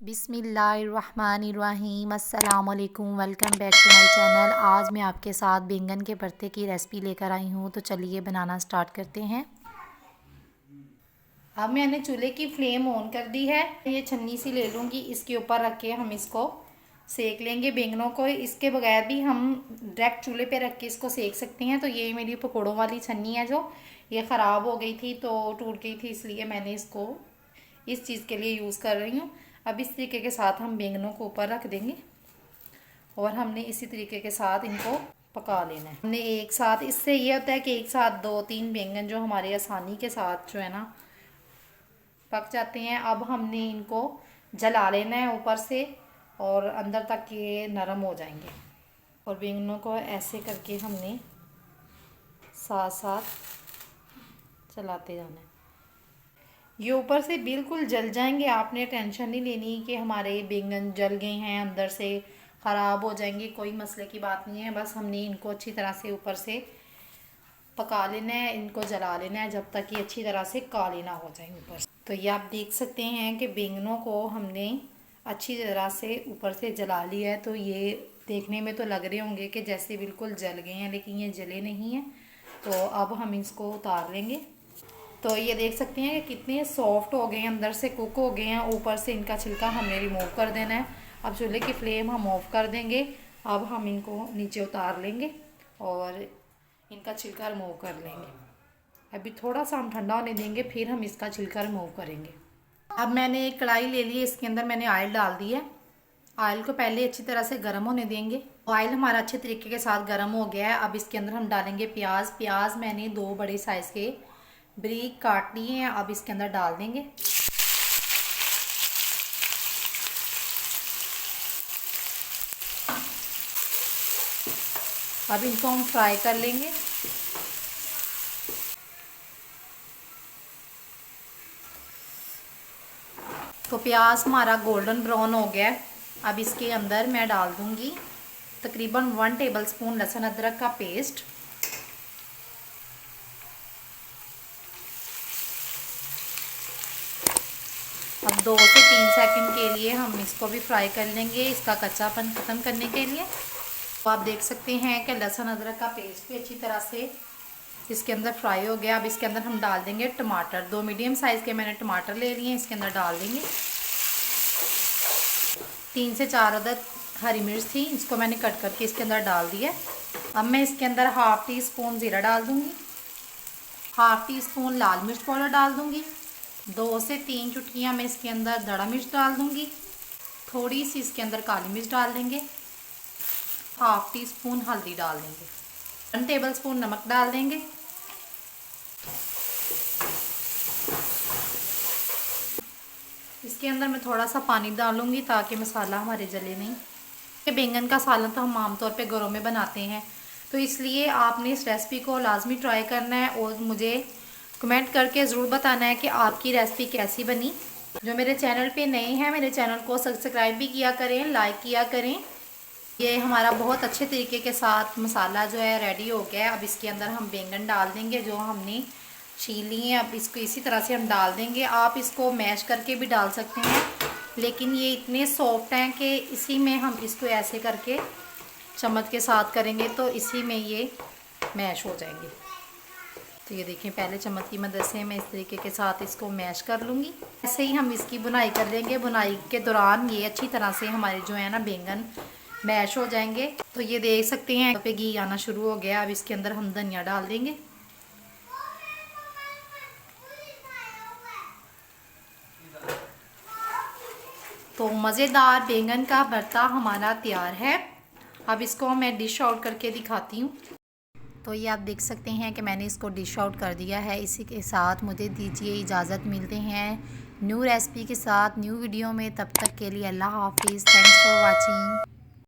बिस्मिल्लाहिर्रहमानिर्रहीम अस्सलामुअलैकुम। Welcome back to my channel. आज मैं आपके साथ बैंगन के भरते की रेसिपी लेकर आई हूँ, तो चलिए बनाना स्टार्ट करते हैं। अब मैंने चूल्हे की फ्लेम ऑन कर दी है। ये छन्नी सी ले लूँगी, इसके ऊपर रख के हम इसको सेक लेंगे बैंगनों को। इसके बगैर भी हम डायरेक्ट चूल्हे पे रख के इसको सेक सकते हैं। तो ये मेरी पकौड़ों वाली छन्नी है, जो ये ख़राब हो गई थी तो टूट गई थी, इसलिए मैंने इसको इस चीज़ के लिए यूज़ कर रही हूँ। अब इस तरीके के साथ हम बैंगनों को ऊपर रख देंगे और हमने इसी तरीके के साथ इनको पका लेना है। हमने एक साथ, इससे ये होता है कि एक साथ 2-3 बैंगन जो हमारे आसानी के साथ जो है ना पक जाते हैं। अब हमने इनको जला लेना है ऊपर से और अंदर तक ये नरम हो जाएंगे। और बैंगनों को ऐसे करके हमने साथ साथ चलाते जाना है। ये ऊपर से बिल्कुल जल जाएंगे, आपने टेंशन नहीं लेनी कि हमारे बैंगन जल गए हैं, अंदर से ख़राब हो जाएंगे, कोई मसले की बात नहीं है। बस हमने इनको अच्छी तरह से ऊपर से पका लेना है, इनको जला लेना है जब तक ये अच्छी तरह से काले ना हो जाए ऊपर से। तो ये आप देख सकते हैं कि बैंगनों को हमने अच्छी तरह से ऊपर से जला लिया है। तो ये देखने में तो लग रहे होंगे कि जैसे बिल्कुल जल गए हैं, लेकिन ये जले नहीं हैं। तो अब हम इसको उतार लेंगे। तो ये देख सकते हैं कि कितने सॉफ्ट हो गए हैं, अंदर से कुक हो गए हैं। ऊपर से इनका छिलका हमने रिमूव कर देना है। अब चूल्हे की फ्लेम हम ऑफ कर देंगे। अब हम इनको नीचे उतार लेंगे और इनका छिलका रिमूव कर लेंगे। अभी थोड़ा सा हम ठंडा होने देंगे, फिर हम इसका छिलका रिमूव करेंगे। अब मैंने एक कढ़ाई ले ली है, इसके अंदर मैंने ऑयल डाल दिया है। ऑयल को पहले अच्छी तरह से गर्म होने देंगे। ऑयल हमारा अच्छे तरीके के साथ गर्म हो गया है। अब इसके अंदर हम डालेंगे प्याज। प्याज मैंने 2 बड़े साइज़ के बारीक काट लिए हैं, अब इसके अंदर डाल देंगे। अब इनको हम फ्राई कर लेंगे। तो प्याज हमारा गोल्डन ब्राउन हो गया है। अब इसके अंदर मैं डाल दूंगी तकरीबन 1 टेबलस्पून लहसुन अदरक का पेस्ट। अब 2 से 3 सेकंड के लिए हम इसको भी फ्राई कर लेंगे, इसका कच्चापन ख़त्म करने के लिए। तो आप देख सकते हैं कि लहसुन अदरक का पेस्ट भी अच्छी तरह से इसके अंदर फ्राई हो गया। अब इसके अंदर हम डाल देंगे टमाटर। 2 मीडियम साइज़ के मैंने टमाटर ले लिए हैं, इसके अंदर डाल देंगे। 3 से 4 अदद हरी मिर्च थी, इसको मैंने कट करके इसके अंदर डाल दिया। अब मैं इसके अंदर हाफ़ टी स्पून ज़ीरा डाल दूँगी, हाफ़ टी स्पून लाल मिर्च पाउडर डाल दूँगी, 2 से 3 चुटकियाँ मैं इसके अंदर दड़ा मिर्च डाल दूँगी, थोड़ी सी इसके अंदर काली मिर्च डाल देंगे, हाफ़ टी स्पून हल्दी डाल देंगे, 1 टेबलस्पून नमक डाल देंगे। इसके अंदर मैं थोड़ा सा पानी डालूँगी ताकि मसाला हमारे जले नहीं। बैंगन का सालन तो हम आमतौर पे घरों में बनाते हैं, तो इसलिए आपने इस रेसिपी को लाजमी ट्राई करना है और मुझे कमेंट करके ज़रूर बताना है कि आपकी रेसिपी कैसी बनी। जो मेरे चैनल पे नए हैं, मेरे चैनल को सब्सक्राइब भी किया करें, लाइक किया करें। ये हमारा बहुत अच्छे तरीके के साथ मसाला जो है रेडी हो गया है। अब इसके अंदर हम बैंगन डाल देंगे जो हमने छील लिए हैं। अब इसको इसी तरह से हम डाल देंगे। आप इसको मैश करके भी डाल सकते हैं, लेकिन ये इतने सॉफ्ट हैं कि इसी में हम इसको ऐसे करके चम्मच के साथ करेंगे तो इसी में ये मैश हो जाएंगे। तो ये देखिए, पहले चम्मच की मदद से मैं इस तरीके के साथ इसको मैश कर लूँगी। ऐसे ही हम इसकी बुनाई कर लेंगे। बुनाई के दौरान ये अच्छी तरह से हमारे जो है ना बैंगन मैश हो जाएंगे। तो ये देख सकते हैं पे घी आना शुरू हो गया। अब इसके अंदर हम धनिया डाल देंगे। तो मज़ेदार बैंगन का भरता हमारा तैयार है। अब इसको मैं डिश आउट करके दिखाती हूँ। तो ये आप देख सकते हैं कि मैंने इसको डिश आउट कर दिया है। इसी के साथ मुझे दीजिए इजाज़त। मिलते हैं न्यू रेसिपी के साथ न्यू वीडियो में। तब तक के लिए अल्लाह हाफिज़। Thanks for watching.